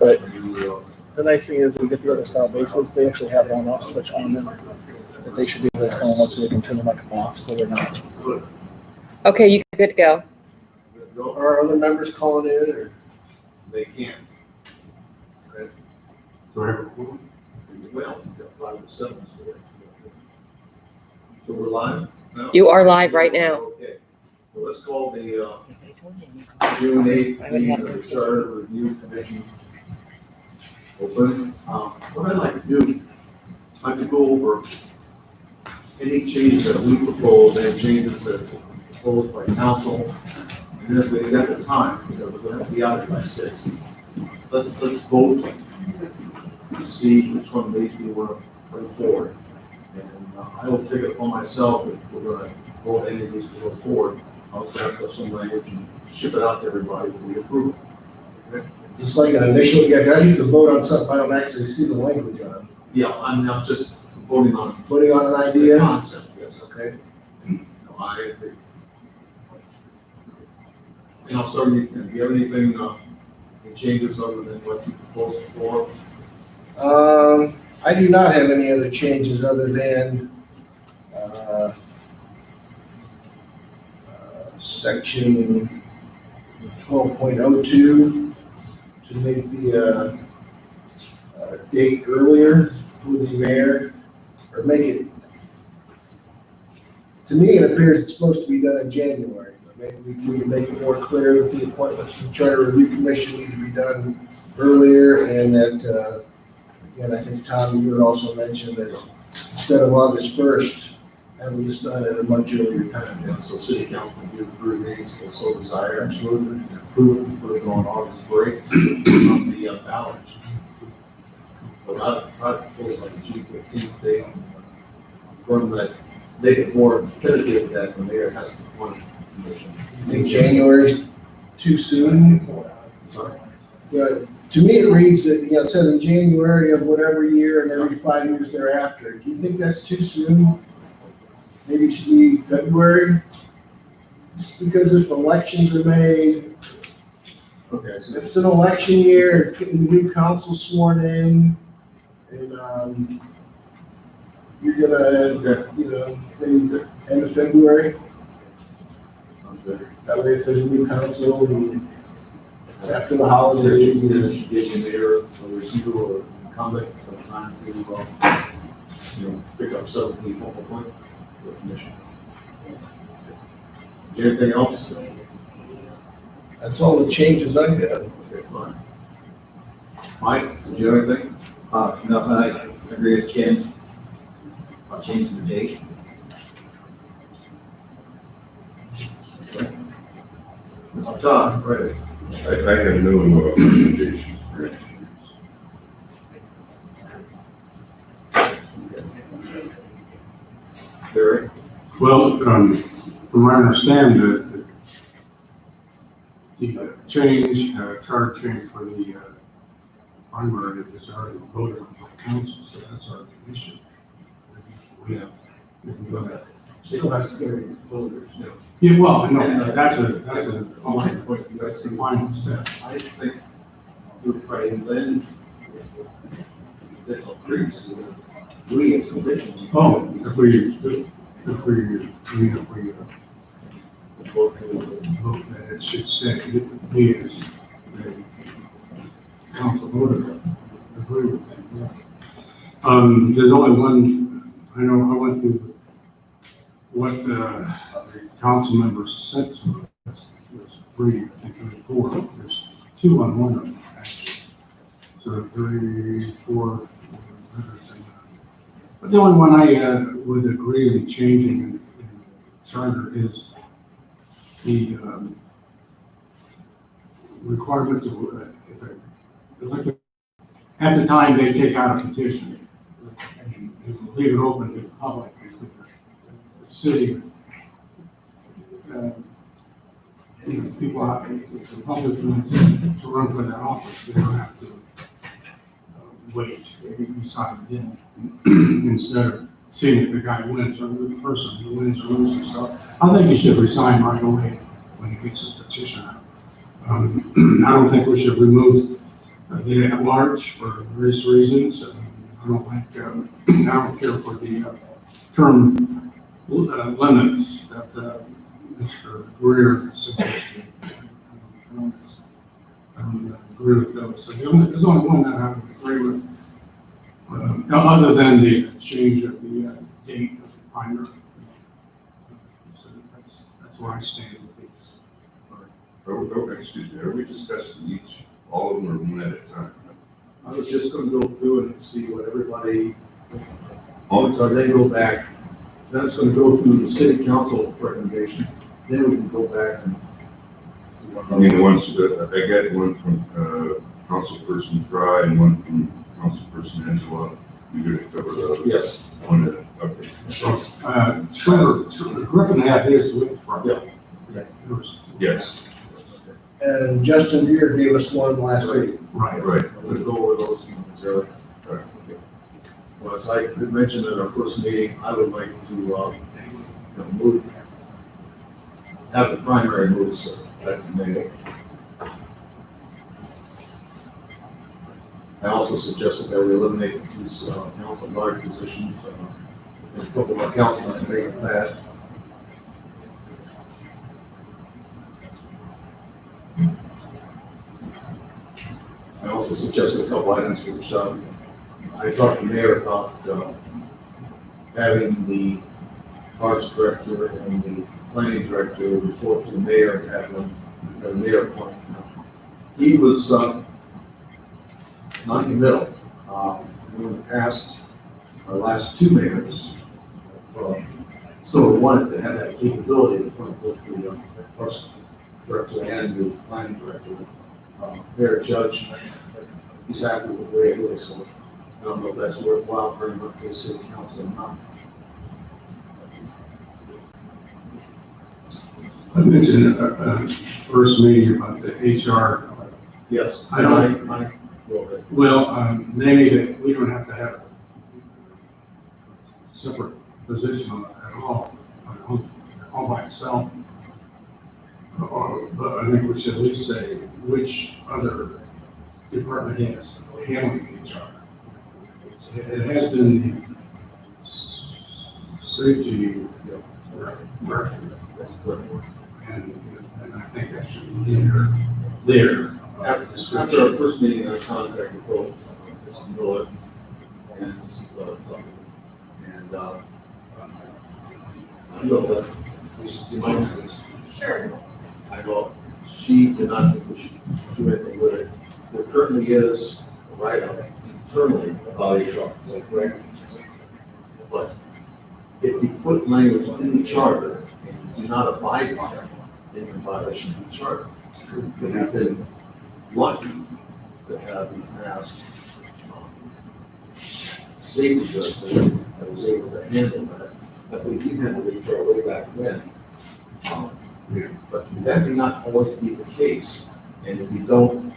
But the nice thing is, we get the other style bases. They actually have an on-off switch on them that they should be able to turn on, so they can turn them like off, so they're not. Okay, you good to go. Are other members calling in, or? They can. Okay. Do I have a quorum? Well, you've got 5 to 7. So we're live now? You are live right now. Okay. So let's call the June 8th meeting of the Charter Review Commission open. What I'd like to do, I'd like to go over any changes that we propose, any changes that were proposed by council. And then if we got the time, because we're going to have to be out by 6. Let's vote to see which one maybe we want to bring forward. And I will take it upon myself if we're going to vote any of these to go forward. I'll draft up some language and ship it out to everybody for the approval. Okay? Just like an initial, yeah, I need to vote on something I don't actually see the language on. Yeah, I'm not just voting on Voting on an the idea? concept, yes. Okay. No, I agree. And I'll start, do you have anything, any changes other than what you proposed before? I do not have any other changes other than, section 12.02 to make the, date earlier for the mayor, or make it, to me, it appears it's supposed to be done in January, but maybe we can make it more clear that the appointments to the Charter Review Commission need to be done earlier, and that, again, I think, Tom, you had also mentioned that instead of August 1st, having this done at a much earlier time. And so city council can do the 3 meetings if so desire, absolutely, and approve it before they go on August break on the ballot. But I propose like a June 15th date, from that, make it more definitive that the mayor has to appoint a commission. You think January's too soon? Sorry? Yeah, to me, it reads that, it says in January of whatever year and every 5 years thereafter. Do you think that's too soon? Maybe it should be February? Just because if elections are made, Okay, so if it's an election year, getting the new council sworn in, and, you're gonna, maybe end of February, sounds good. that way if there's a new council, and it's after the holidays. It should give the mayor a review or comment of time to, pick up 7 people, hopefully, for the commission. Anything else? That's all the changes I got. Okay, fine. Mike, did you have anything? Nothing, I agree with Ken. I'll change the date. Mr. Todd, ready? I have no recommendations. Barry? Well, from what I understand, the change, charter change for the primary is already voted on by council, so that's already an issue. We can go that. Still has to go to voters. Yeah, well, I know, that's a Fine point. that's the final step. I think we would probably then, additional creeks, we as conditions. Oh, if we vote that it should stay, we as the council voted, agree with that, yeah. There's only one, I know I went through what the council members sent to us. There's 3, I think there's 4, there's 2 on one of them, actually. So 3, 4, letters and but the only one I would agree in changing in the charter is the requirement to, if a elected, at the time they take out a petition and leave it open to the public and to the city, people out, if the public wants to run for that office, they don't have to wait, they can decide then, instead of seeing if the guy wins or the person who wins or loses. So I think he should resign right away when he gets his petition out. I don't think we should remove the at-large for various reasons. I don't like, I don't care for the term limits that Mr. Greer suggested. I don't agree with those. So there's only one that I would agree with, other than the change of the date of the primary. So that's where I stand with these. Excuse me, are we discussing each, all of them or one at a time? I was just gonna go through and see what everybody, so then go back, then it's gonna go through the city council recommendations, then we can go back and. I mean, the ones that, I got one from, Councilperson Fry and one from Councilperson Angela. You're gonna cover those? Yes. One at, okay. Schroeder, Griffin had his with front. Yeah. Yes. Yes, And Justin Greer gave us one last week. Right. right. I'm gonna go over those momentarily. Right. Well, as I had mentioned at our first meeting, I would like to, move, have the primary move, so that can make it. I also suggested that we eliminate these council guard positions. I think a couple of our councilmen agree with that. I also suggested a couple items which I talked to the mayor about having the parks director and the planning director report to the mayor and have them, the mayor appoint. He was non-committal. In the past, our last two mayors sort of wanted to have that capability to appoint both the parks director and the planning director. Mayor Judge, he's happy with the way it is, so I don't know if that's worthwhile bringing up to the city council or not. I mentioned first meeting about the HR. Yes. I don't- Go ahead. Well, naming that we don't have to have a separate position on it at all by itself. But I think we should at least say which other department heads handling HR. It has been the safety director, and I think that should be in there. After our first meeting, I contacted both Mrs. Miller and Mrs. And I know that we should do my business. Sure. I know she did not think we should do anything with it. There currently is a write-up internally about HR, is that correct? But if you put language in the charter and you do not abide by it, then you're in violation of the charter. But we've been lucky to have in the past safety director that was able to handle that. I believe he handled HR way back then. But that may not always be the case, and if you don't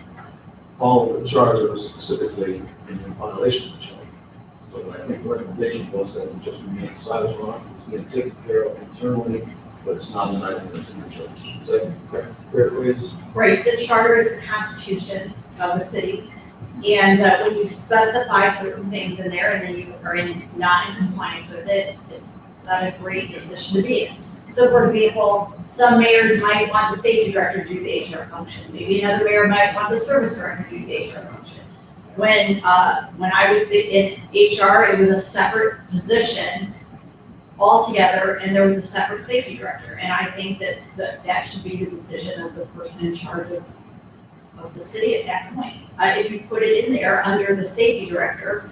follow the charter specifically, then you're in violation of the charter. So I think the recommendation was that we just remain silent on it, it's being taken care of internally, but it's not an item that's in the charter. Is that correct? Paraphrase? Right, the charter is the constitution of the city. And when you specify certain things in there and then you are not in compliance with it, it's not a great position to be in. So for example, some mayors might want the safety director to do the HR function. Maybe another mayor might want the service director to do the HR function. When I was in HR, it was a separate position altogether, and there was a separate safety director. And I think that should be the decision of the person in charge of the city at that point. If you put it in there under the safety director,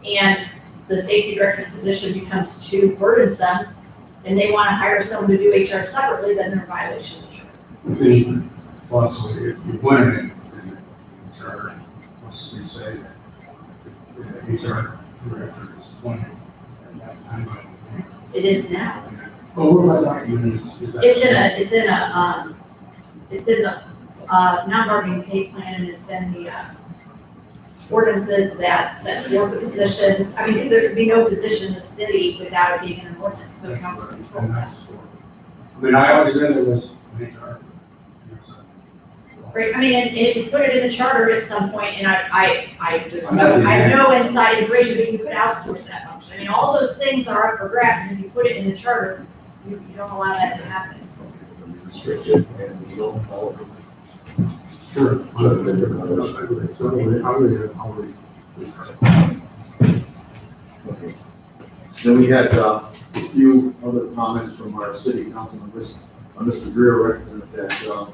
and the safety director's position becomes too burdensome, and they want to hire someone to do HR separately, then they're in violation of the charter. I think possibly if you wanted it in the charter, possibly say that the HR director is appointed at that time. It is now. Well, where my document is that? It's in the non-bargaining pay plan, and it's in the ordinances that set forth the positions. I mean, because there could be no position in the city without it being in an ordinance, so council controls that. I mean, I always said it was an HR. Right, I mean, and if you put it in the charter at some point, and I have no inside information, but you could outsource that function. I mean, all those things are up for grabs, and if you put it in the charter, you don't allow that to happen. Restricted and you don't follow them. Sure. Then we had a few other comments from our city council members. Mr. Greer recommended that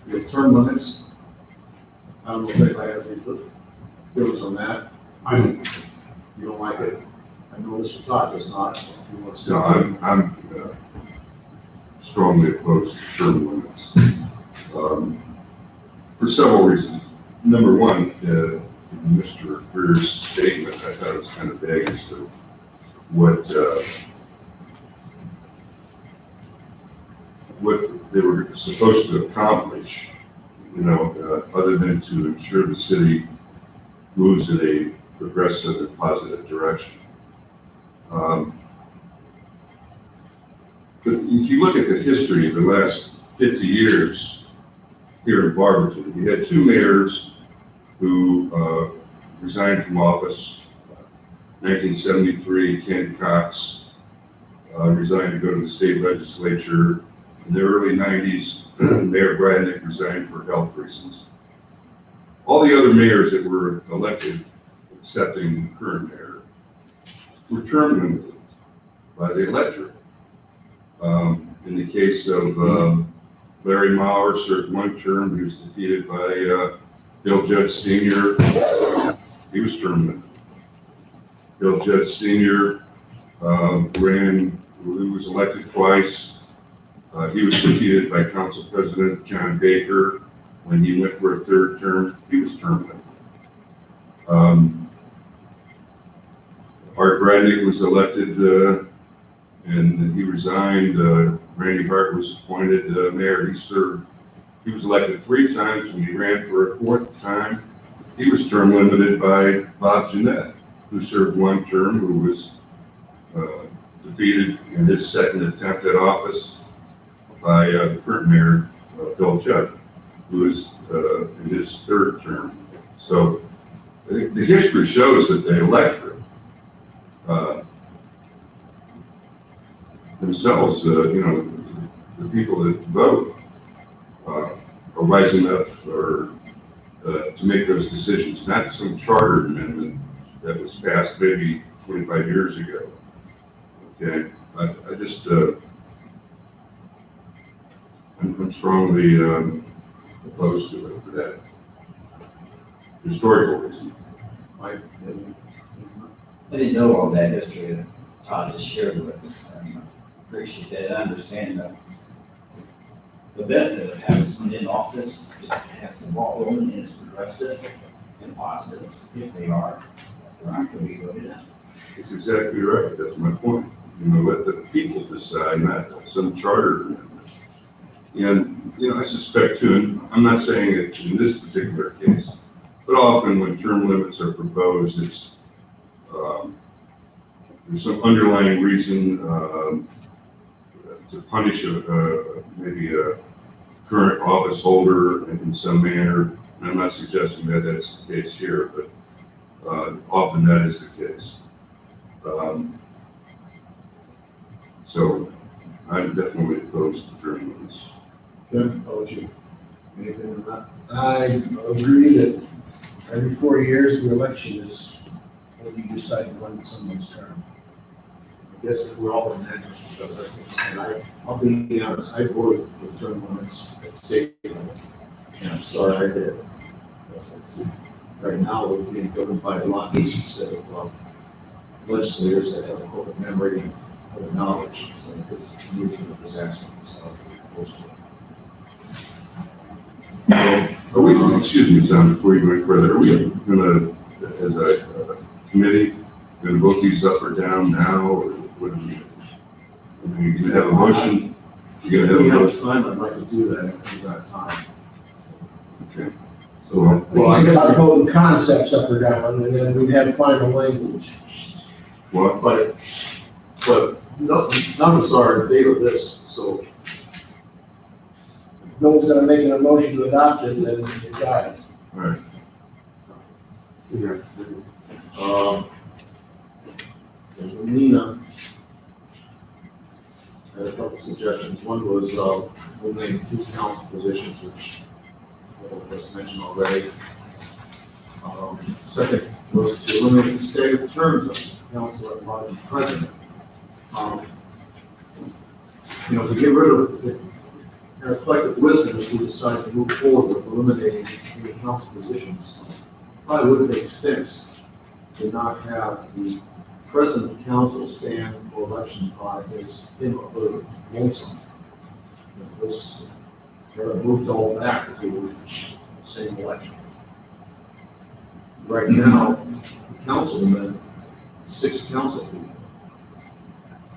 we have term limits. I don't know if anybody has any feelings on that. I don't. You don't like it? I know Mr. Todd does not. He wants to- No, I'm strongly opposed to term limits. For several reasons. Number one, Mr. Greer's statement, I thought it was kind of vague as to what they were supposed to accomplish, other than to ensure the city moves in a progressive and positive direction. But if you look at the history of the last 50 years here in Barberton, we had two mayors who resigned from office. 1973, Ken Cox resigned to go to the state legislature. In the early 90s, Mayor Bradnick resigned for health reasons. All the other mayors that were elected, excepting the current mayor, were term limited by the electorate. In the case of Larry Maurer, served one term. He was defeated by Bill Judge Sr. He was term limited. Bill Judge Sr. He was elected twice. He was defeated by Council President John Baker. When he went for a third term, he was term limited. Art Bradnick was elected and he resigned. Randy Hart was appointed mayor. He was elected 3 times. When he ran for a 4th time, he was term limited by Bob Jeanette, who served 1 term, who was defeated in his 2nd attempt at office by the current mayor, Bill Judd, who is in his 3rd term. So the history shows that the electorate themselves, the people that vote are wise enough to make those decisions, not some charter amendment that was passed maybe 25 years ago. Okay, I just, I'm strongly opposed to it for that historical reason. I didn't know all that history that Todd just shared with us. I appreciate that. I understand the benefit of having someone in office that has the ball rolling and is progressive and positive. If they are, they're not going to be voted out. It's exactly right. That's my point. Let the people decide, not some charter amendment. And, I suspect too, and I'm not saying it in this particular case, but often when term limits are proposed, it's, there's some underlying reason to punish maybe a current office holder in some manner. And I'm not suggesting that that's the case here, but often that is the case. So I'm definitely opposed to term limits. Jim, how about you? Anything on that? I agree that every 4 years, the election is when you decide to run someone's term. I guess if we're all in that, because I think, and I'll be honest, I voted for term limits at state level, and I'm sorry I did. Because it's- right now, we're being governed by a lot instead of legislators that have a corporate memory and other knowledge, so it's easy a disaster, so I'm opposed to it. Are we, excuse me, Tom, before you go any further, are we gonna, as a committee, gonna vote these up or down now, or what do we? I mean, you have a motion, you're If gonna we have a have motion, time, I'd like to do that if we've got time. okay. So, Well, you got to vote the concepts up or down, and then we'd have final language. What? but none of us are in favor of this, so no one's gonna make an motion to adopt it, then it dies. Right. Yeah. And Nina had a couple suggestions. One was, eliminating 2 council positions, which was mentioned already. Second was to eliminate the staggered terms of council at large and president. To get rid of, in our collective wisdom, if we decide to move forward with eliminating the council positions, probably would make sense to not have the president of council stand for election by him or her lonesome. This moved all back to the same election. Right now, the councilmen, 6 council people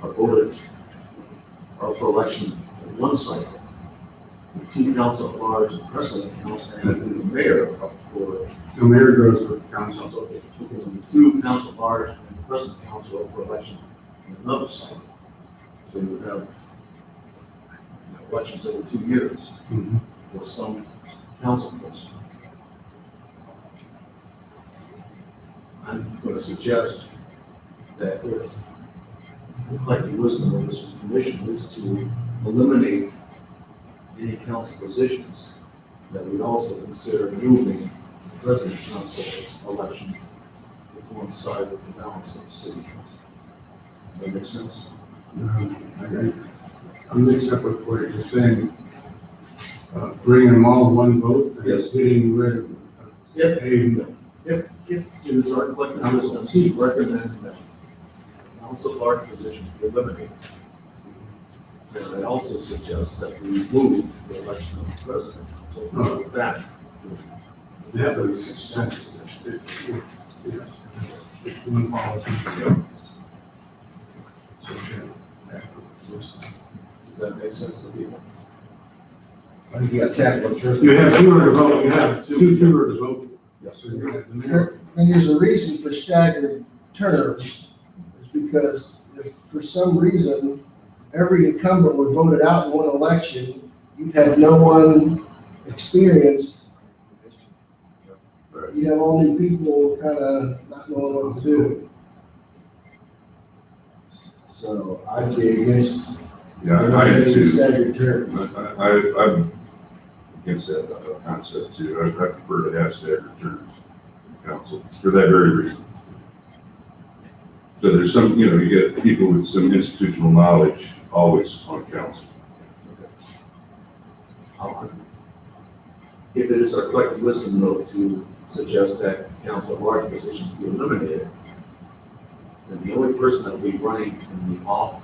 are for election in one cycle. The 2 council at large and president council and the mayor up for. The mayor goes with the council. Okay, the 2 council at large and the president council up for election in another cycle. So you have elections every 2 years Mhm. for some council person. I'm going to suggest that if the collective wisdom of this commission is to eliminate any council positions, that we also consider moving the president council's election to coincide with the balance of the city council. Does that make sense? I'm mixed up with what you're saying. Bringing them all in one vote, and Yes. getting rid of If it is our collective wisdom to recommend that council at large positions be eliminated, then I also suggest that we move the election of the president. So that, that was extensive. Yes. One policy. So, yeah. does that make sense to people? I think you gotta tackle it first. You have fewer to vote, you have 2 fewer to vote for. Yes. So you have the mayor. And there's a reason for staggered terms, is because if for some reason every incumbent were voted out in one election, you'd have no one experienced. Right. You have all new people kind of not knowing what to do. So I'd be against Yeah, I do eliminating too. staggered terms. I'm against that concept too. I prefer to have staggered terms in council for that very reason. So there's some, you get people with some institutional knowledge always on council. If it is our collective wisdom, though, to suggest that council at large positions be eliminated, then the only person that will be running in the off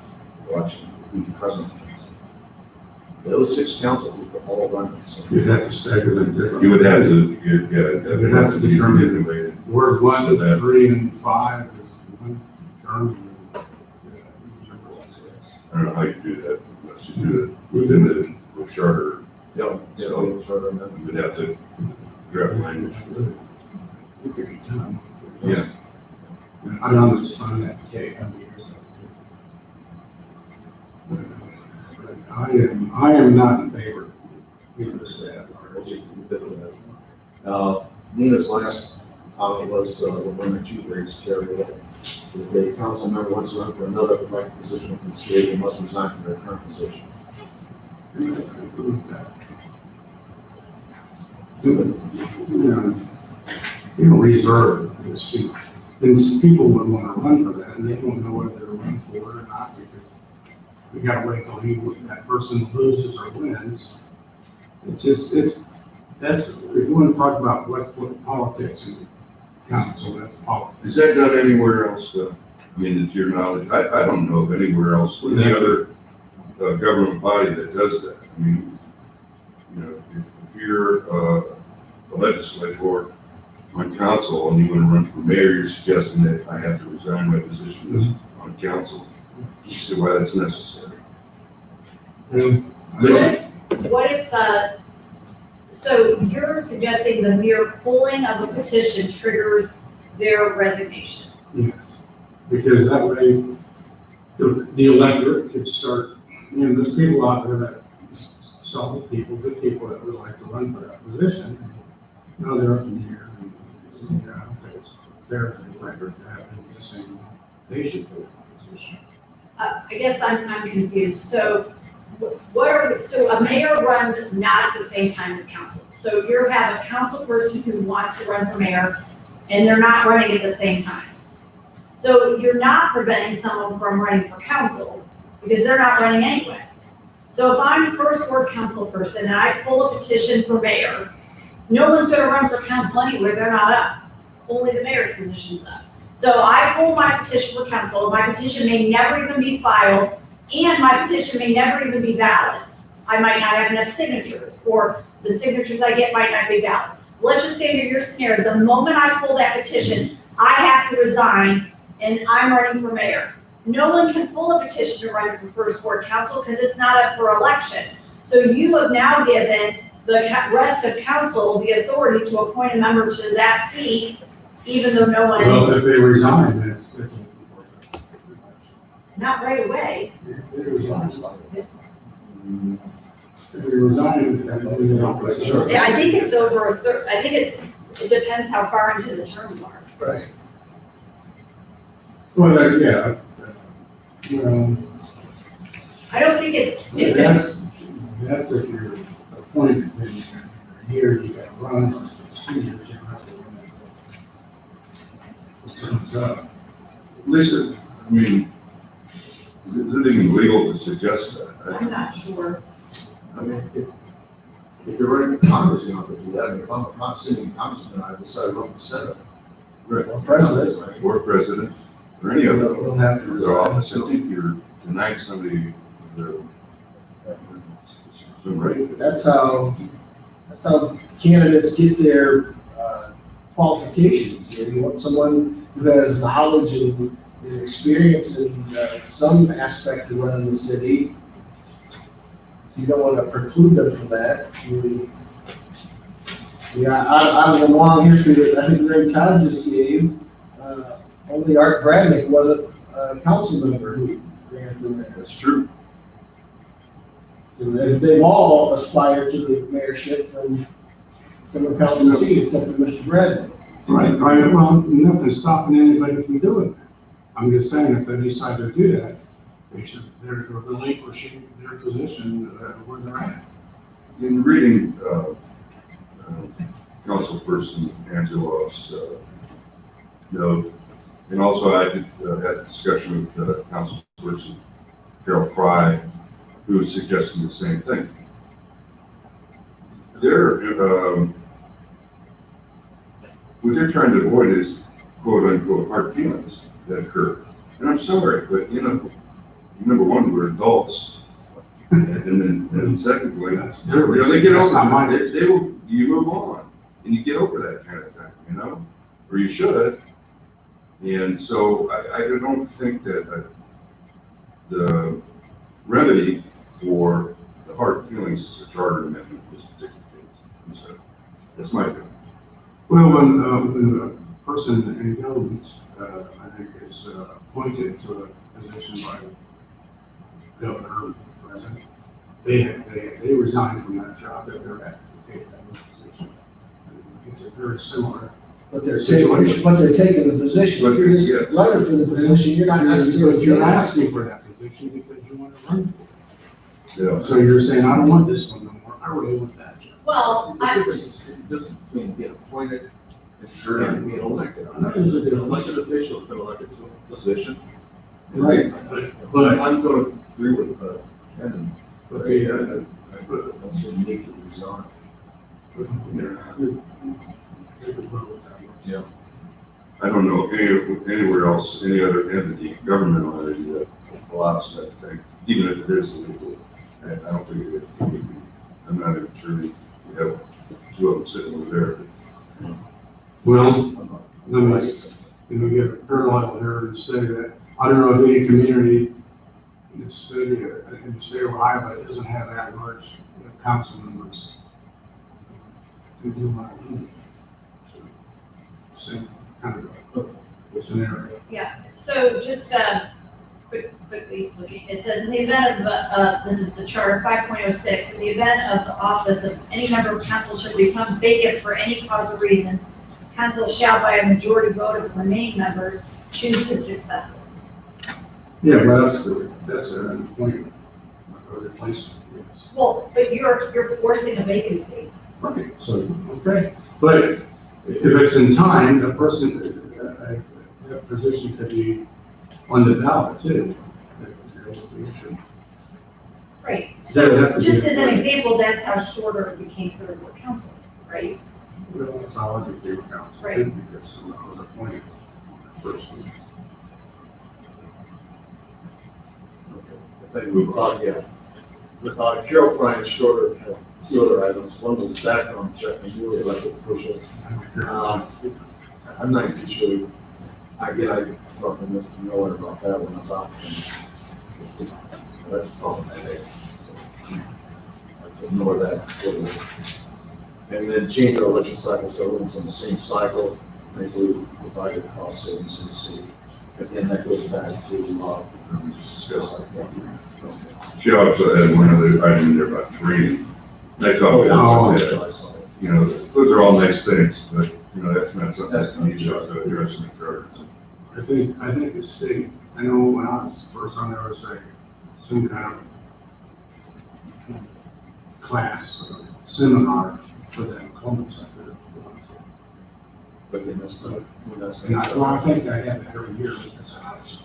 election will be the president of council. Those 6 council people all run the same. You'd have to stagger them differently. You would have to, it would have to be determined. Word 1 So to that- 3 and 5 is one term. I don't know how you do that, unless you do it within the charter. Yeah, So- sort of, You would have to draft language for it. It could be done. Yeah. I don't understand that. But I am not in favor. Nina's last comment was the one that you raised, Terry, that if a council member wants to run for another elected position within the state, they must resign from their current position. Reserve the seat. And people would want to run for that, and they don't know whether to run for it or not, because we gotta wait till that person loses or wins. That's, if you want to talk about what politics and council, that's politics. Is that done anywhere else? I mean, to your knowledge, I don't know of anywhere else, any other government body that does that. I mean, if you're a legislator on council and you want to run for mayor, you're suggesting that I have to resign my position on council. You see why that's necessary? What if, so you're suggesting the mere pulling of a petition triggers their resignation? Yes, because that way the electorate could start, there's people out there that solid people, good people that would like to run for that position. Now they're up in the air. And, I don't think it's fair to the record to have them just saying they should go for the position. I guess I'm confused. So so a mayor runs not at the same time as council. So you have a council person who wants to run for mayor and they're not running at the same time. So you're not preventing someone from running for council because they're not running anyway. So if I'm a first ward council person and I pull a petition for mayor, no one's gonna run for council anywhere, they're not up. Only the mayor's position's up. So I pull my petition for council, my petition may never even be filed, and my petition may never even be valid. I might not have enough signatures, or the signatures I get might not be valid. Let's just say under your scenario, the moment I pull that petition, I have to resign, and I'm running for mayor. No one can pull a petition to run for first ward council because it's not up for election. So you have now given the rest of council the authority to appoint a member to that seat, even though no one. Well, if they resign, then it's open for Not right away. If they resign, then they don't. Sure. Yeah, I think it's over a certain, I think it depends how far into the term you are. Right. Well, yeah, I don't think it's, that's if you're appointed, then you're here, you gotta run, for 2 years, you don't have to run it. Terms up. Lisa, I mean, is it even legal to suggest that? I'm not sure. I mean, if you're running for Congress, you don't have to do that. I mean, if I'm not sitting in Congressman, I decide to run for Senate. Right. Or president. Or president, or any other Don't have to other office, I resign. think you're denying somebody their. Right. That's how candidates get their qualifications. You want someone who has knowledge and experience in some aspect of running the city. You don't want to preclude them from that. Out of the long history that I think Greg Todd just gave, only Art Bradnick wasn't a council member who ran for mayor. That's true. So they've all aspired to the mayorship from a council seat, except for Mr. Bradley. Right, well, nothing's stopping anybody from doing that. I'm just saying, if they decide to do that, they're relinquishing their position where they're at. In reading, Councilperson Angelo's, note, and also I did, had a discussion with, Councilperson Carol Fry, who was suggesting the same thing. What they're trying to avoid is quote unquote hard feelings that occur. And I'm sorry, but number one, we're adults. And secondly, That's their they get That's not over, mine. they will, you move on and you get over that kind of thing, or you should. And so I don't think that the remedy for the hard feelings is a charter amendment in this particular case. So that's my feeling. Well, when a person in government, I think, is appointed to a position by the governor or president, they resign from that job that they're at to take that new position. It's a very similar. But they're taking the position. If you're Yes. just running for the position, you're not necessarily. You're asking for that position because you want to run for Yeah. it. So you're saying, I don't want this one no more, I really want that job. Well, The difference between being appointed and being elected. I'm not An elected official has been elected to a position. Right, but, I'm going to agree with Shannon. but I the, don't see the need to resign. take a vote. Yeah. I don't know anywhere else, any other entity, government entity that allows that thing, even if it is illegal. I don't think it would be. I'm not even sure we have two of them sitting over there. Well, let me get a parallel here and say that I don't know of any community in the city, in the state of Ohio that doesn't have at-large council members who do my own. So, same kind of scenario. yeah, so just a quick it says in the event of, this is the charter 5.06, in the event of the office of any member of council should become vacant for any cause or reason, council shall by a majority vote of the remaining members choose the successor. Yeah, well, that's an appointment, or replacement. Yes. Well, but you're forcing a vacancy. Okay, so, okay, but if it's in time, the person, that position could be on the ballot too. Right. That would have to So be- just as an example, that's how Shorter became third ward council, right? Well, that's how I became council, Right. too, because someone was appointed first. I think we thought, yeah. With Carol Fry's shorter, two other items. One was background check and newly elected officials. I'm not too sure. Again, I talked to Mr. Miller about that one about. That's problematic. I ignore that. And then change our election cycle so everyone's on the same cycle. I think we provided cost savings in the city. Again, that goes back to, We just discussed that. She also had one other item in there about training. They talked about that, you know, those are all nice things, but, you know, that's not something that you need to address in the charter. I think the state, I know when I was first on there, was like some kind of class, or seminar for the employment sector. But then that's not, And I think I have it every year, it's honest.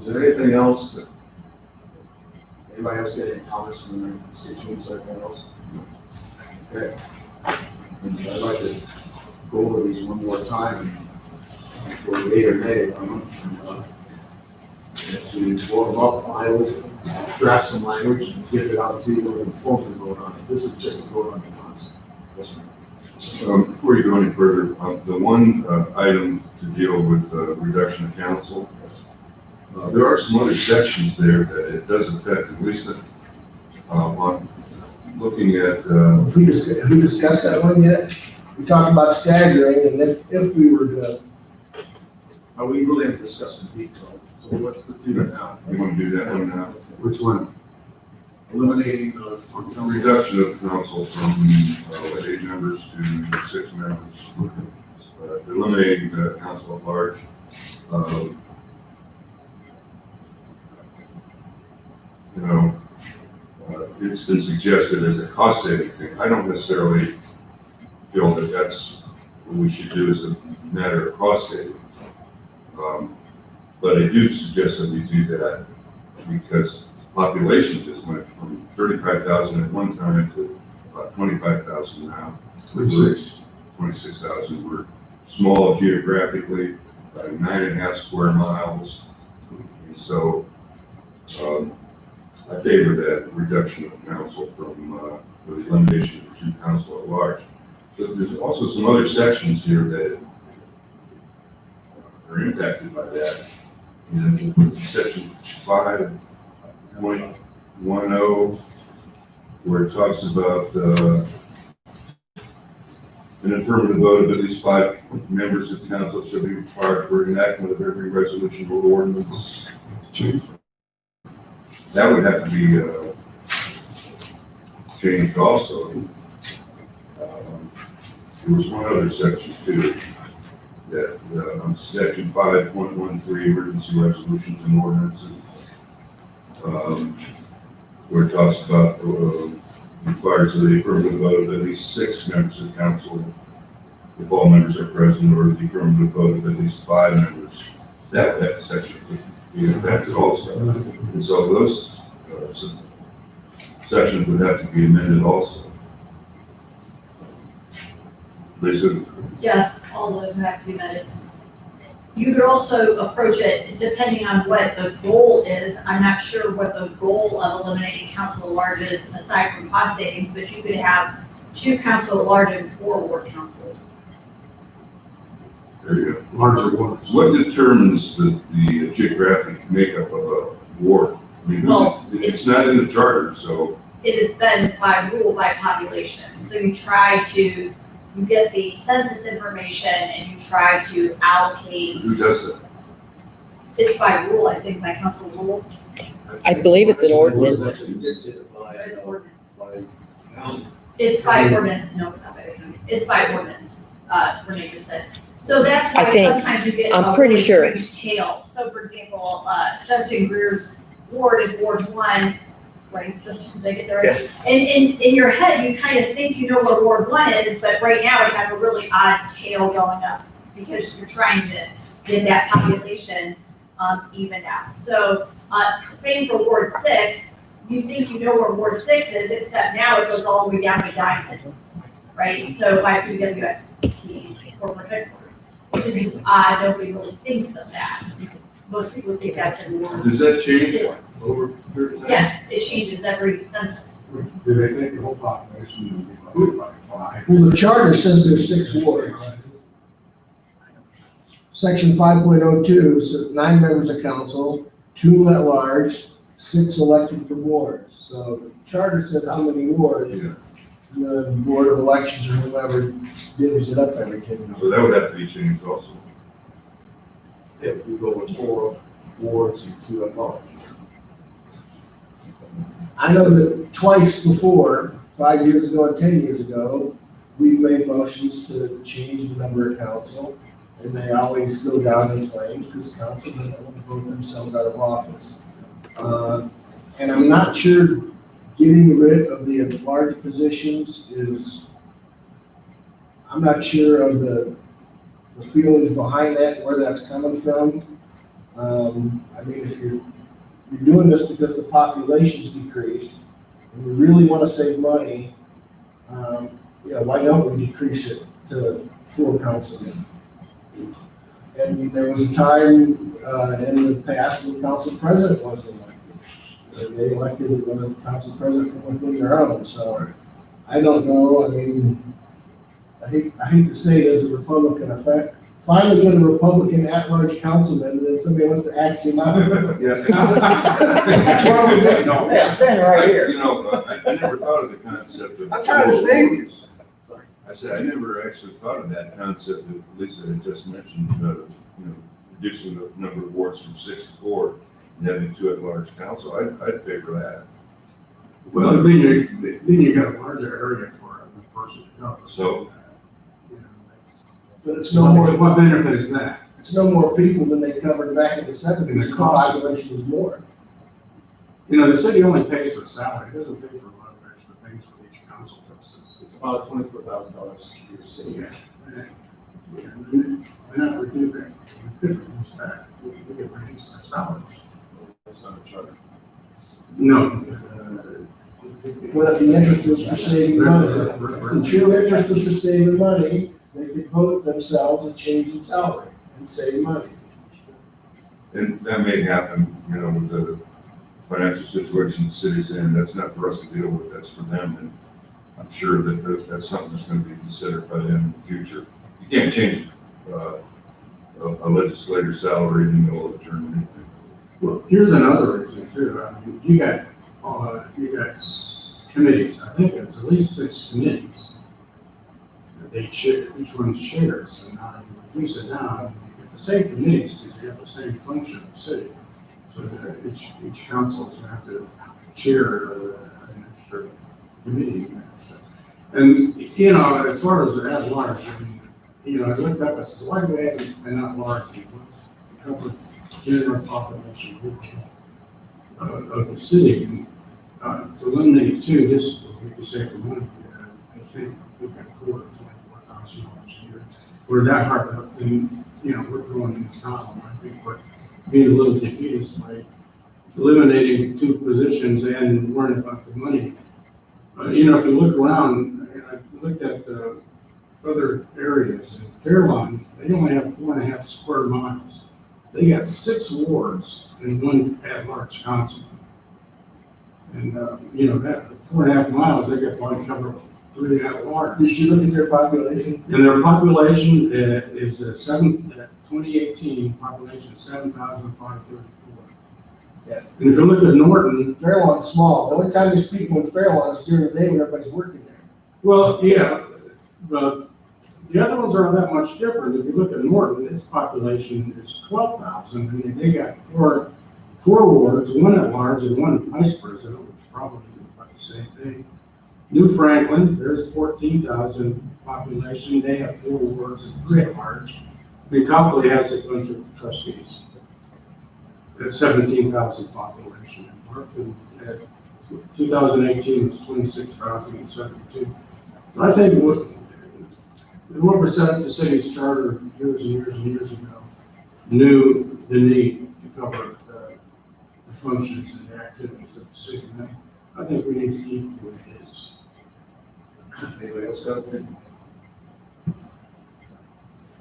Is there anything else that, anybody else get any comments from their constituents or anything else? Okay. And I'd like to go over these one more time for yea or nay. If we blow them up, I will draft some language and get it out to you, we're going to formally vote on it. This is just a vote on the concept. Yes, ma'am. Before you go any further, the one item to deal with reduction of council, there are some other sections there that it does affect, at least on looking at, Have we discussed that one yet? We talked about staggering, and if we were to, We really haven't discussed in detail, so let's do it now. you want to do that one now? Which one? Eliminating the. Reduction of council from 8 members to 6 members. Eliminating the council at large. You know, it's been suggested as a cost saving thing. I don't necessarily feel that that's what we should do as a matter of cost saving. But I do suggest that we do that because population just went from 35,000 at one time to about 25,000 now. 26,000. We're small geographically, about 9.5 square miles. And so I favor that reduction of council from the elimination of 2 council at large. But there's also some other sections here that are impacted by that. And section 5.10, where it talks about an affirmative vote of at least 5 members of council shall be required for enactment of every resolution or ordinance. That would have to be changed also. There was one other section too, that section 5.13, emergency resolutions and ordinances, where it talks about requires the affirmative vote of at least 6 members of council if all members are present, or the affirmative vote of at least 5 members. That section would be impacted also. And so those sections would have to be amended also. Lisa? Yes, all those have to be amended. You could also approach it depending on what the goal is. I'm not sure what the goal of eliminating council at large is aside from cost savings, but you could have 2 council at large and 4 ward councils. There you go. Larger ones. What determines the geographic makeup of a ward? I mean, Well, it's not in the charter, so. It is then by rule by population. So you get the census information and you try to allocate. Who does that? It's by rule, I think, by council rule. I believe it's an ordinance. It's ordinance. It's by ordinance, no, it's not by ordinance. It's by ordinance, Renee just said. So that's I why think. sometimes you get I'm a pretty really sure. strange tail. So for example, Justin Greer's ward is Ward 1, right? Just, did I get there right? Yes. And in your head, you kind of think you know where Ward 1 is, but right now it has a really odd tail going up because you're trying to get that population evened out. So, same for Ward 6, you think you know where Ward 6 is, except now it goes all the way down to Diamond, right? So by PWST, corporate headquarters, which is just odd, nobody really thinks of that. Most people think that's in Ward. Does that change over a period of time? Yes, it changes every census. Do they think the whole population would be like 5? Well, the charter says there's 6 wards. Section 5.02, so 9 members of council, 2 at large, 6 elected from wards. So the charter says how many wards, Yeah, the board of elections or whoever divvies it up every 10 years. so that would have to be changed also. If we go with 4 wards and 2 at large. I know that twice before, 5 years ago and 10 years ago, we've made motions to change the number of council, and they always go down in flames because council doesn't want to vote themselves out of office. And I'm not sure getting rid of the large positions is, I'm not sure of the feelings behind that, and where that's coming from. I mean, if you're doing this because the population's decreased, and we really want to save money, why don't we decrease it to 4 councilmen? And there was a time in the past when council president wasn't elected. They elected a council president from within their own, so I don't know, I mean, I hate to say it as a Republican effect. Finally get a Republican at-large councilman, and then somebody wants to axe him out. That's wrong with me. No. Yeah, stand right here. You know, I never thought of the concept of. I'm trying to save you. Sorry. I said, I never actually thought of that concept that Lisa had just mentioned, reducing the number of wards from 6 to 4 and having 2 at-large council. I'd favor that. Well, then you got a larger area for a person to cover. So- You know, But it's no more, what benefit is that? it's no more people than they covered back in the 70s, the population was more. You know, the city only pays for salary, it doesn't pay for a lot of extra things for each council person. It's about $24,000 a year city. Why not reduce that? We could reduce that, we could reduce our salaries. That's not a charter. No. What if the interest was for saving money? If the true interest was for saving money, they could vote themselves and change the salary and save money. And that may happen, with the financial situation the city's in. That's not for us to deal with, that's for them. And I'm sure that that's something that's going to be considered by them in the future. You can't change a legislator's salary in the middle of a term. Well, here's another reason too, I mean, you got committees, I think it's at least 6 committees. They share, each one shares, and now you reduce it down, you get the same committees to have the same function of the city. So that each council is going to have to chair an extra committee. And, as far as the at-large, I mean, I looked up, I said, why do we have an at-large? Because of general population of the city. And to eliminate 2, just, we could save for money, I think we can afford $24,000 a year. We're that hard up, and, we're throwing in the towel. I think we're being a little defeatist by eliminating 2 positions and worrying about the money. If you look around, I looked at other areas, in Fairlawn, they only have 4.5 square miles. They got 6 wards and 1 at-large council. And, that 4.5 miles, they got one covered with 3 at-large. Did you look at their population? And their population is 2018 population 7,534. Yeah. And if you look at Norton, Fairlawn's small. The only time there's people in Fairlawn is during the day when everybody's working there. well, yeah, but The other ones aren't that much different. If you look at Norton, its population is 12,000, and they got four wards, one at large and one vice president, which probably is about the same thing. New Franklin, there's 14,000 population, they have 4 wards and 3 at large. Copley has a bunch of trustees. At 17,000 population. Markton at 2018 was 26,072. So I think whoever set up the city's charter years and years and years ago knew the need to cover the functions and the activities of the city. And I think we need to keep it the way it is. Anybody else got anything?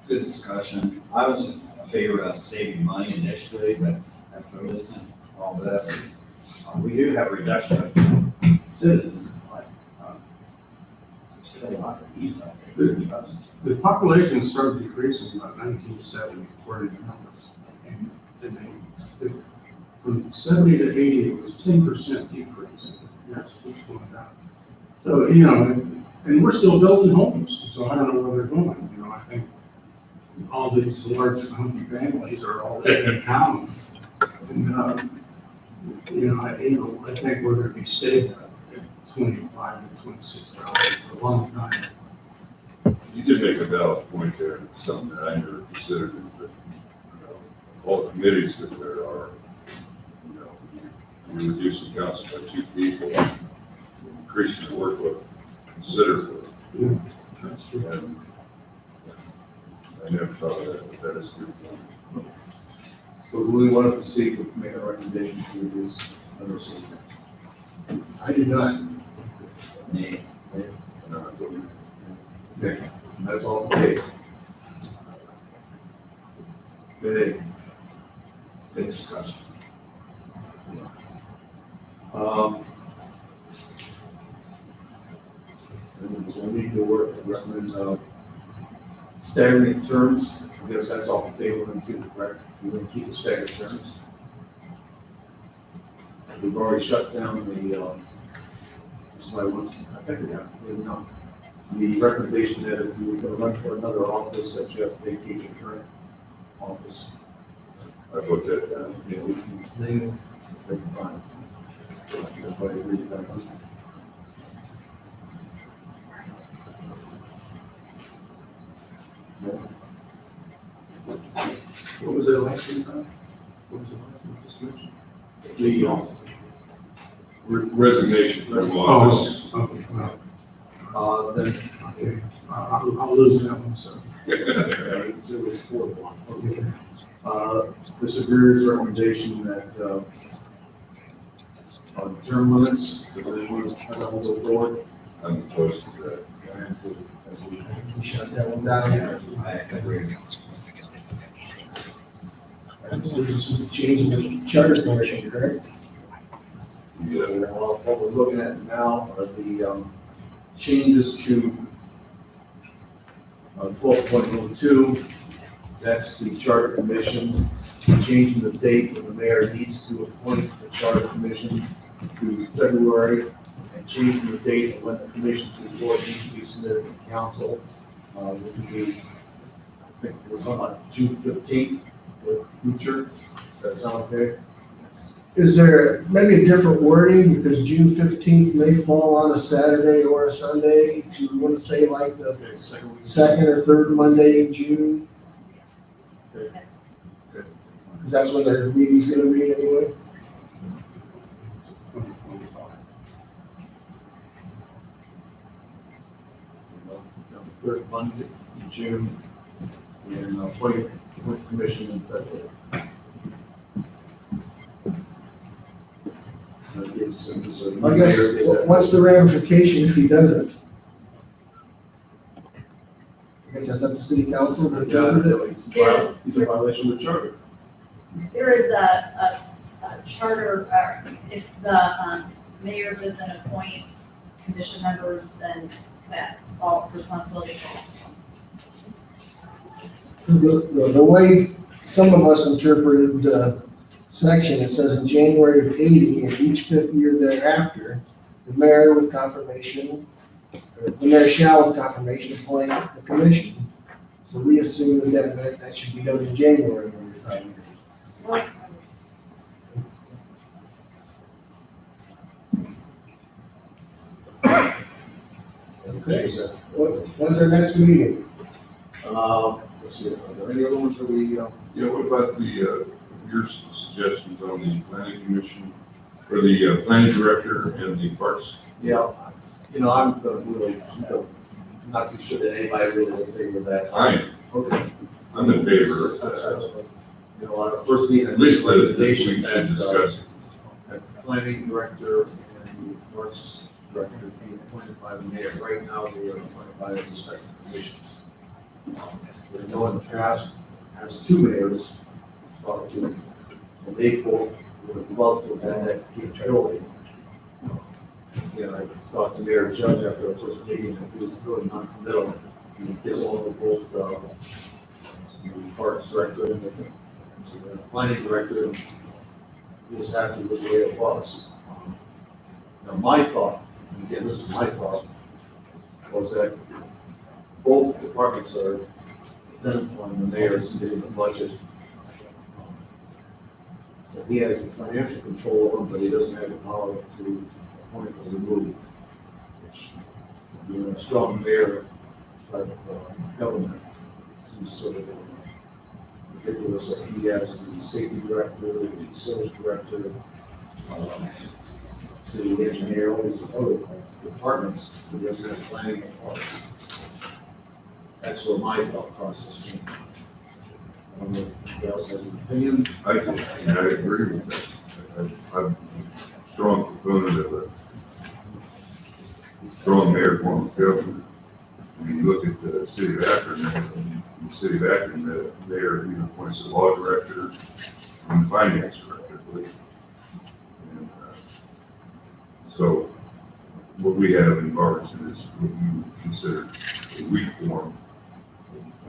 Good discussion. I was in favor of saving money initially, but after listening to all this, we do have a reduction of citizens, but there's still a lot of these out there. The population started decreasing in about 1970, according to numbers. And they, from 70 to 80, it was 10% decrease. Yes, it's going down. So, you know, and we're still building homes, so I don't know where they're going. You know, I think all these large hunky families are all in town. And, you know, I think we're going to be stable at 25 to 26,000 for a long time. You did make a valid point there, something that I never considered, is that, all the committees that there are, you reduce the council by 2 people, increasing the workload considerably. Yeah, that's true. And I never thought of that, but that is a good point. So do we want to proceed with making a recommendation to reduce under city council? I do not. Nay. Okay, and that's all okay. Okay. Good discussion. And we'll need to work, recommend, staggering terms. I guess that's off the table, and keep it correct. We're going to keep the staggered terms. We've already shut down the, somebody wants, I think we have, maybe not. The recommendation that if you were going to run for another office, that you have to vacate your current office. I put that down. Yeah, we can name it, they can find it. Everybody agree with that? What was it last time? What was the last one just mentioned? The office. Resignation from office. Oh, okay, well, Then okay, I'll lose that one, so. there was 4 to 1. Okay. The Superior's recommendation that, on term limits, if they want to go forward, I'm opposed to that. and as we Shut that one down. I agree. And so this is changing the charter commission, correct? Yeah. What we're looking at now are the changes to 12.02. That's the charter commission, changing the date when the mayor needs to appoint the charter commission to February, and changing the date when the commission's report needs to be submitted to council, which would be, I think we're talking about June 15th with future. Does that sound okay? Is there maybe a different wording, because June 15th may fall on a Saturday or a Sunday? Do you want to say like the Okay, second week. second or third Monday in June? Okay. Good. Because that's when their meeting's gonna be anyway. Third Monday in June, and appoint commission in February. That gives, so the I mayor guess, is that- what's the ramification if he doesn't? I guess that's up to city council to determine it. He's a violation of the charter. There is a charter, if the mayor doesn't appoint commission members, then that all responsibility falls. The way some of us interpreted the section, it says in January of 80 and each 5th year thereafter, the mayor with confirmation The mayor shall, with confirmation, appoint the commission. So we assume that meant that should be done in January when we find it. Okay, so when's our next meeting? Let's see, are there any other ones that we, Yeah, what about your suggestions on the planning commission, or the planning director and the parks? yeah, you know, I'm really, not too sure that anybody really in favor of that. Okay. I'm in favor of that. You know, our first meeting. At least we recommendation should discuss it. that the planning director and the parks director be appointed by the mayor. Right now, they are appointed by the respective commissions. We know in the past, as two mayors, talked to, and they both would have loved to have had that capability. And I thought the mayor judge after the first meeting, that he was really non-committal. He gets along with both, the parks director and the planning director. He was happy with the way it was. Now, my thought, and again, this is my thought, was that both departments are dependent on the mayor submitting the budget. So he has the financial control over them, but he doesn't have the power to appoint or remove, which, you know, a strong mayor type of government seems sort of ridiculous that he has the safety director, the sales director, city engineer, all these other departments, who doesn't have planning and parks. That's where my thought process came from. I don't know if anybody else has an opinion. I agree with that. I'm a strong proponent of a strong mayor form of government. When you look at the city of Akron, in the city of Akron, the mayor appoints the law director and the finance director, I believe. And, so what we have in Barberton is what you consider a weak form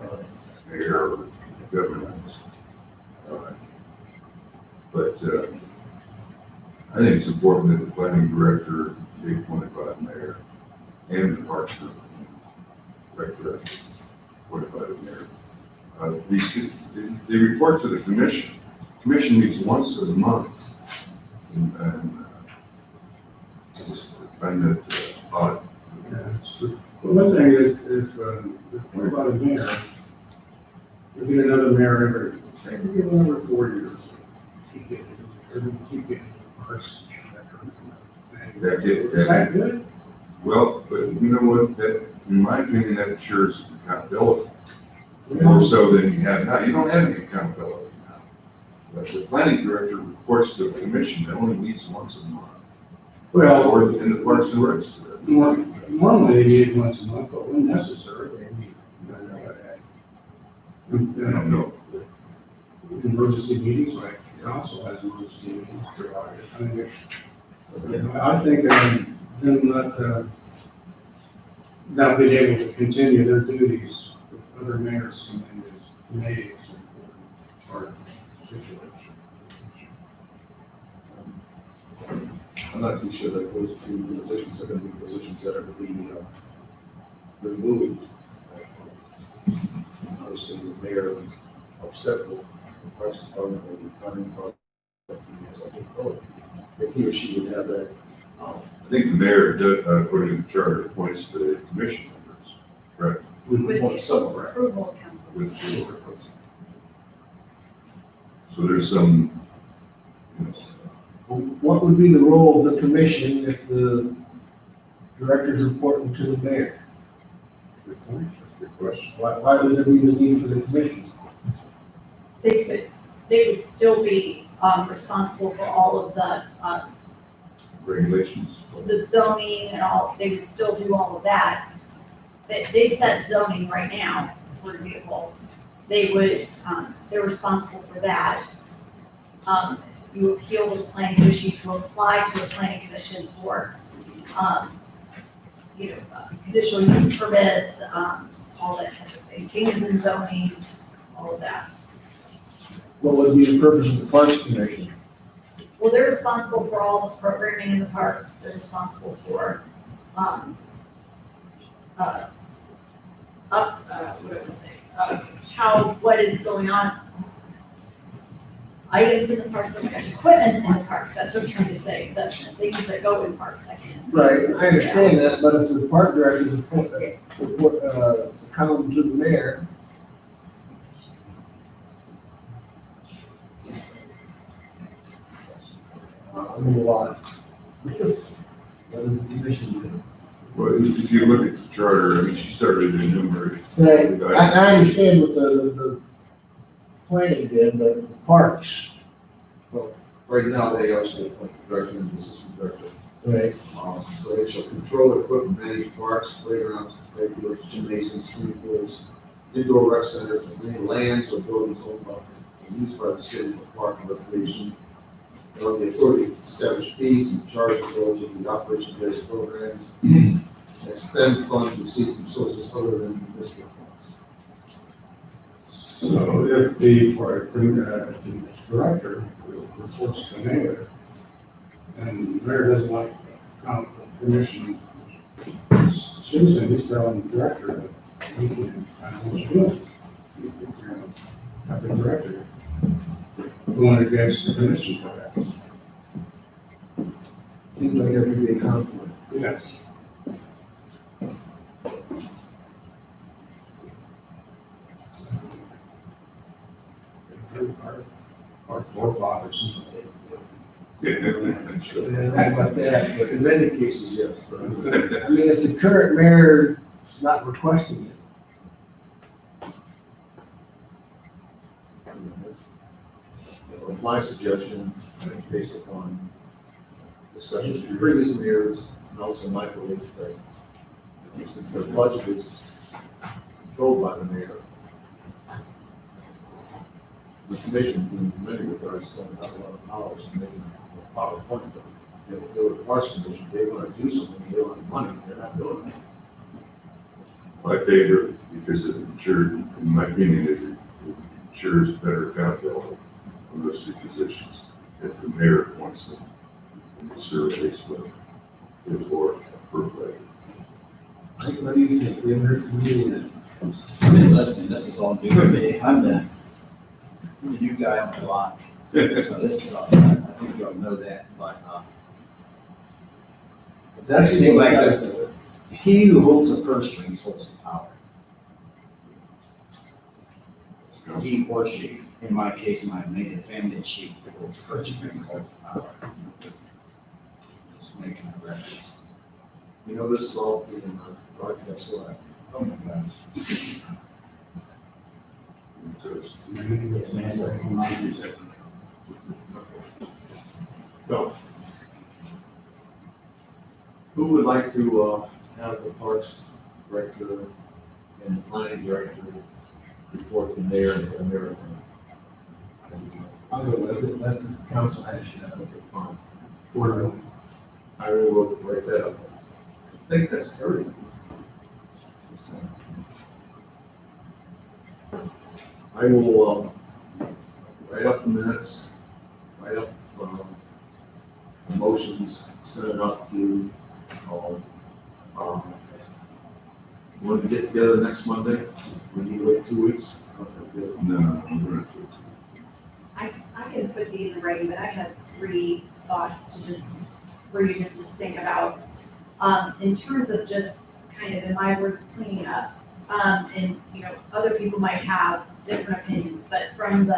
of mayor or governance. But I think it's important that the planning director be appointed by the mayor and the parks director appointed by the mayor. They report to the commission. Commission meets once a month. And I just find that odd. Well, one thing is, if what about a mayor? We get another mayor every, say, we get one every 4 years. Keep getting parks. Is that good? Well, but you know what, that, in my opinion, that ensures accountability. More so than you have now. You don't have any accountability now. But the planning director reports to a commission that only meets once a month. Well, Or in the parks and recs. normally they meet once a month, but when necessary, they meet. I don't know. Emergency meetings, like council has emergency meetings. I think them not being able to continue their duties with other mayors come in as mayors part of the situation. I'm not too sure that those two positions are going to be positions that are going to be removed. Obviously, the mayor is upset with the parks department or the planning department. If he or she would have that, I think the mayor, according to the charter, appoints the commission members, correct? With want some of the that. approval of council. With the so there's some, What would be the role of the commission if the director's reporting to the mayor? good point, that's a good question. Why would there be the need for the commission? They would still be responsible for all of Regulations. the zoning and all, they would still do all of that. They set zoning right now, for example. They would, they're responsible for that. You appeal to the planning commission to apply to the planning commission for, conditional use permits, all that type of thing, changes in zoning, all of that. What would be the purpose of the Parks Commission? Well, they're responsible for all the programming in the parks, they're responsible for, what do I say, what is going on. Items in the parks, oh my gosh, equipment in the parks, that's what I'm trying to say, the things that go in parks, I can't. Right, and I understand that, but if the park director's accountable to the mayor, move on. What does the commission do? Well, if you look at the charter, I mean, she started enumerating. Right, I understand what the planning did, but the parks, Right now, they also appoint the director and the assistant director. right, So they shall control equipment, manage parks, playgrounds, playfields, gymnasiums, swimming pools, indoor rec centers, and any lands or buildings owned by and used by the city for park and recreation. They have the authority to establish fees and charges relative to the operation of various programs, and expend funds received from sources other than municipal funds. So if the director reports to the mayor, and the mayor doesn't like commission Susan, he's telling the director that he can, I don't want to do it. Have the director going against the commission perhaps. seems like there could be a conflict. Yes. Our forefathers. Yeah. I don't know about that, but In many cases, yes, but I mean, if the current mayor is not requesting it, my suggestion, based upon discussions from previous mayors, and also my belief that since the budget is controlled by the mayor, the commission, in many regards, don't have a lot of knowledge in making a power point. But if they go to the Parks Commission, they want to do something, they want money, they're not doing it. My favorite, because it ensured, in my opinion, it ensures better accountability on those two positions. If the mayor appoints them, and the surveys with his or her play. what do you think? We haven't heard from you yet. I've been listening, this is all new to me, I'm the new guy on the block, so this is, I think you all know that, but, That's seems like he who holds the purse strings holds the power. He or she, in my case, my immediate family, she holds the purse strings, holds the power. Just making a reference. You know, this is all being broadcast live. Oh my gosh. So, who would like to have the parks director and the planning director report to the mayor and the mayor? I'll go with it, let the council hash it out. Okay, fine. Or, I will write that up. I think that's everything. So, I will write up the minutes, write up the motions, send it up to, want to get together next Monday? We need to wait 2 weeks? No, I'm going to. I can put these in writing, but I have 3 thoughts to just, for you to just think about. In terms of just kind of, in my words, cleaning up. And, you know, other people might have different opinions, but from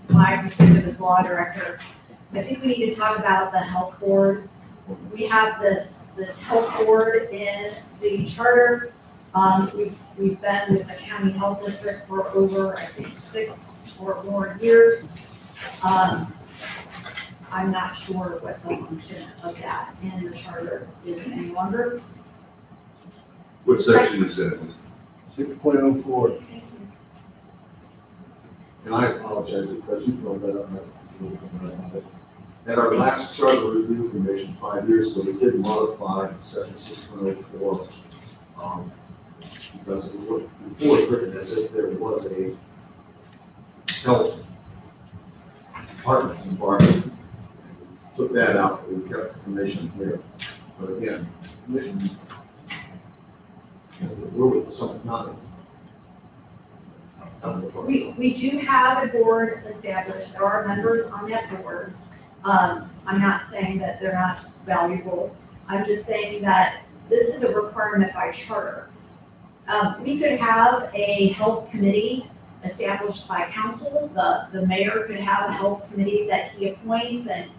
my perspective as law director, I think we need to talk about the health board. We have this health board in the charter. We've been with the county health district for over, I think, 6 or more years. I'm not sure what the function of that in the charter is any longer. What section is that? 6.04. And I apologize because you brought that up. At our last charter review commission 5 years ago, we did modify section 6.04. Because before it was written as if there was a health department environment. Took that out, we kept the commission here. But again, commission We're with some kind of. We do have a board established, there are members on that board. I'm not saying that they're not valuable, I'm just saying that this is a requirement by charter. We could have a health committee established by council, the mayor could have a health committee that he appoints and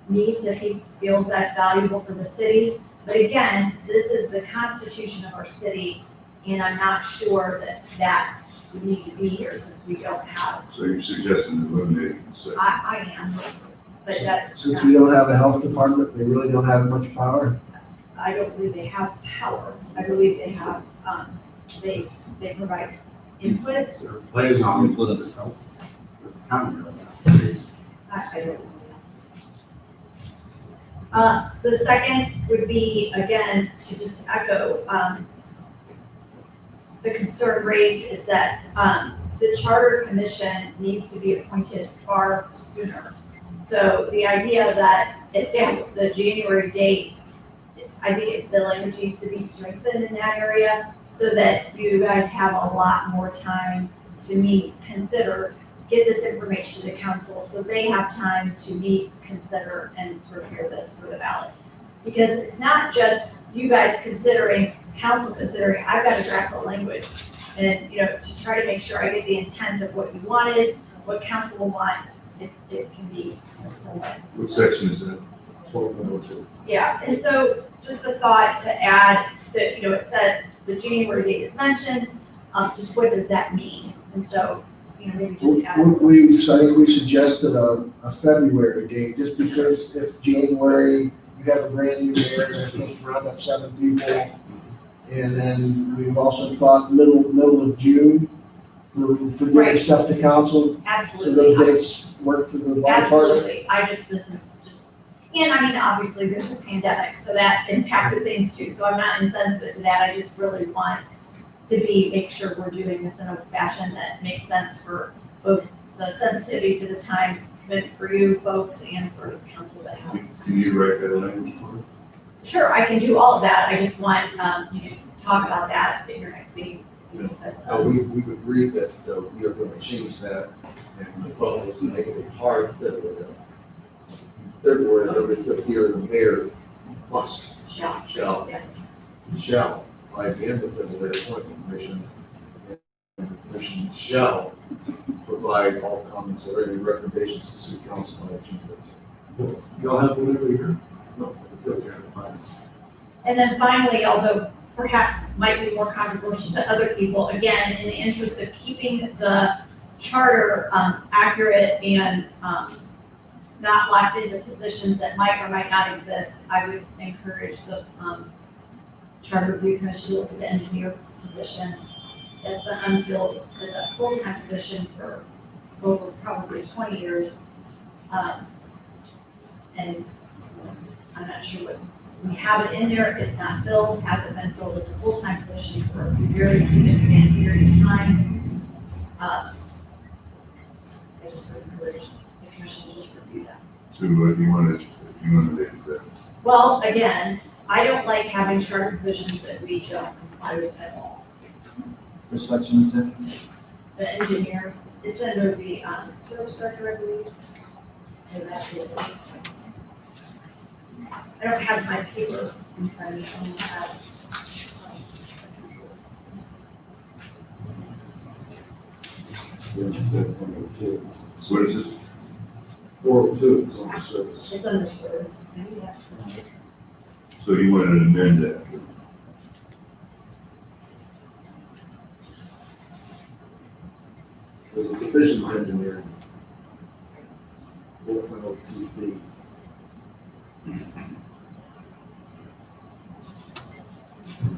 meets if he feels that's valuable for the city. But again, this is the constitution of our city, and I'm not sure that would need to be here since we don't have, So you're suggesting eliminating the section? I am, but that's Since not, we don't have a health department, they really don't have much power. I don't believe they have power. I believe they have, they provide input. Their liaison Influence. with the county. I don't know. The second would be, again, to just echo, the concern raised is that, the charter commission needs to be appointed far sooner. So the idea that the January date, I think the language needs to be strengthened in that area so that you guys have a lot more time to meet, consider, get this information to the council so they have time to meet, consider, and prepare this for the ballot. Because it's not just you guys considering, council considering, I've got to draft the language. And, to try to make sure I get the intent of what you wanted, what council will want, it can be somewhat. What section is that? 12.02. Yeah, and so just a thought to add that, it said the January date is mentioned, just what does that mean? And so, maybe just add. I think we've suggested a February date, just because if January, you have a brand new mayor, and they're supposed to round up 7 people. And then we've also thought middle of June for getting Right. stuff to council. Do Absolutely. those dates work for the law department? Absolutely, this is just, and I mean, obviously, there's a pandemic, so that impacted things too, so I'm not insensitive to that, I just really want to make sure we're doing this in a fashion that makes sense for both the sensitivity to the time commitment for you folks and for council to have. Can you write that language for it? Sure, I can do all of that, I just want, you to talk about that at your next meeting. We've agreed that we are going to change that, and the thought was to make it a hard February. February, every fifth year, the mayor shall, Yeah. by the end of February, appoint the commission. And the commission shall provide all comments or any recommendations to city council by June 15th. You'll have one every year. No, the fifth year. And then finally, although perhaps might be more controversial to other people, again, in the interest of keeping the charter accurate and not locked into positions that might or might not exist, I would encourage the Charter Review Commission to look at the engineer position as the unfilled, as a full-time position for over probably 20 years. And I'm not sure what, we have it in there, it's not filled, hasn't been filled as a full-time position for a very significant period of time. I just would encourage the commission to just review that. So if you want to do that. Well, again, I don't like having charter provisions that we don't comply with at all. Which section is it? The engineer, it's under the service director, I believe. So that's it. I don't have my paper in front of me, I only have. So what is it? 402, it's on the service. It's under service. Maybe that- So you want to amend that? There's a division of engineering. 4.02B.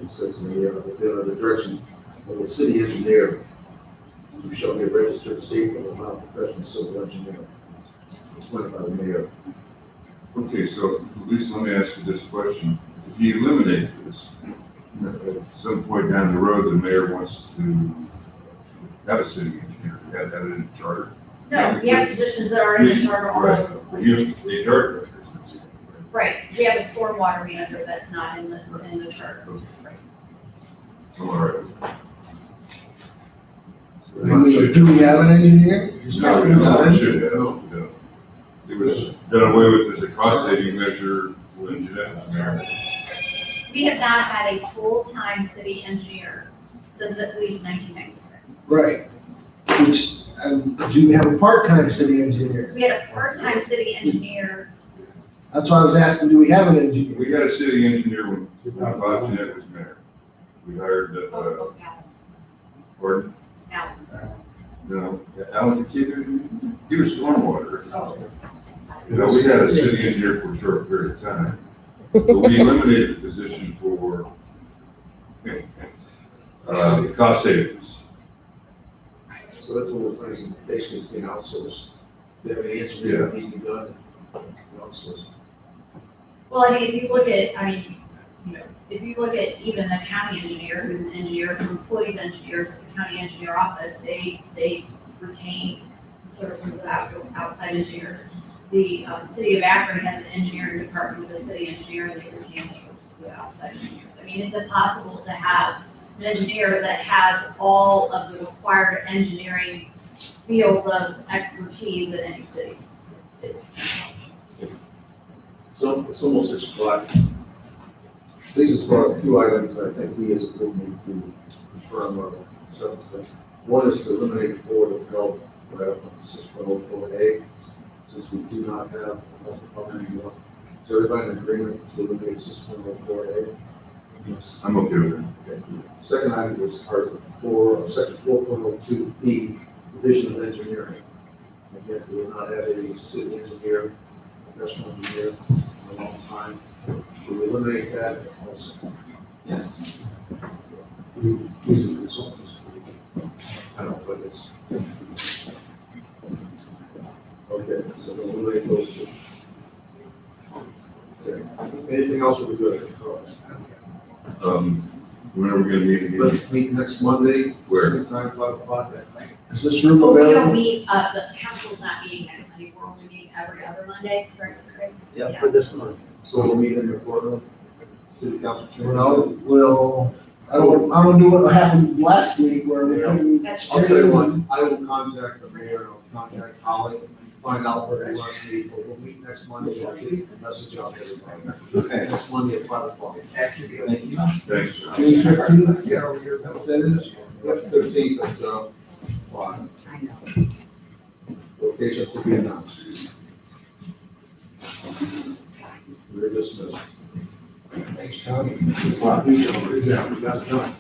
It says in the direction of the city engineer, who shall be a registered state of Ohio professional civil engineer, appointed by the mayor. Okay, so at least let me ask you this question. If you eliminate this, at some point down the road, the mayor wants to have a city engineer, you have to have it in the charter. No, we have positions that are in the charter Right, already. you have the charter. Right, we have a stormwater manager that's not in the charter. Right. I'm all right. Do we have an engineer? It's No, not we don't, full-time. we should have, no. It was done away with as a cost saving measure when Jeanette was mayor. We have not had a full-time city engineer since at least 1996. Right. Which, do we have a part-time city engineer? We had a part-time city engineer. That's why I was asking, do we have an engineer? We had a city engineer when Bob Jeanette was mayor. We hired, Alan. Gordon, Alan. no, Alan Katiga, he was stormwater. Oh. You know, we had a city engineer for a short period of time, but we eliminated the position for cost savings. So that's one of those things, basically it's being outsourced. They have any engineer that need to be done, outsourced. Well, I mean, if you look at, if you look at even the county engineer, who's an engineer, who employs engineers at the county engineer office, they retain services of outside engineers. The city of Akron has an engineering department with a city engineer, and they retain the services of outside engineers. I mean, it's impossible to have an engineer that has all of the required engineering field of expertise in any city. So it's almost 6 o'clock. Lisa's brought up 2 items I think we as a group need to confirm or certain things. One is to eliminate the Board of Health, whatever, 6.04A, since we do not have a health department anymore. Is everybody in agreement to eliminate 6.04A? Yes. I'm okay with it. Okay. Second item was Article 4, Section 4.02B, Division of Engineering. Again, we will not have a city engineer, professional engineer in a long time. Should we eliminate that also? Yes. These are consultants. I don't know, but it's. Okay, so we'll eliminate those 2. Okay. Anything else with the good? When are we gonna meet again? Let's meet next Monday. Where? Same time, 5 o'clock. Is this room Well, we don't available? meet, the council's not meeting next Monday, we're only meeting every other Monday, correct? Yeah. For this month. So we'll meet in your courtroom, city council Well, I don't do what happened last week where we couldn't. That's I'll tell you what, I will contact the mayor, and I'll contact Holly, find out where he wants to meet, but we'll meet next Monday, I'll get the message out to everybody. Okay. Next Monday at 5 o'clock. Thank you. Thanks. June 15th? Yeah, what that is? Yeah, 15th at, 5. Location to be announced. We're dismissed. Thanks, Tommy. Good job, you got it done.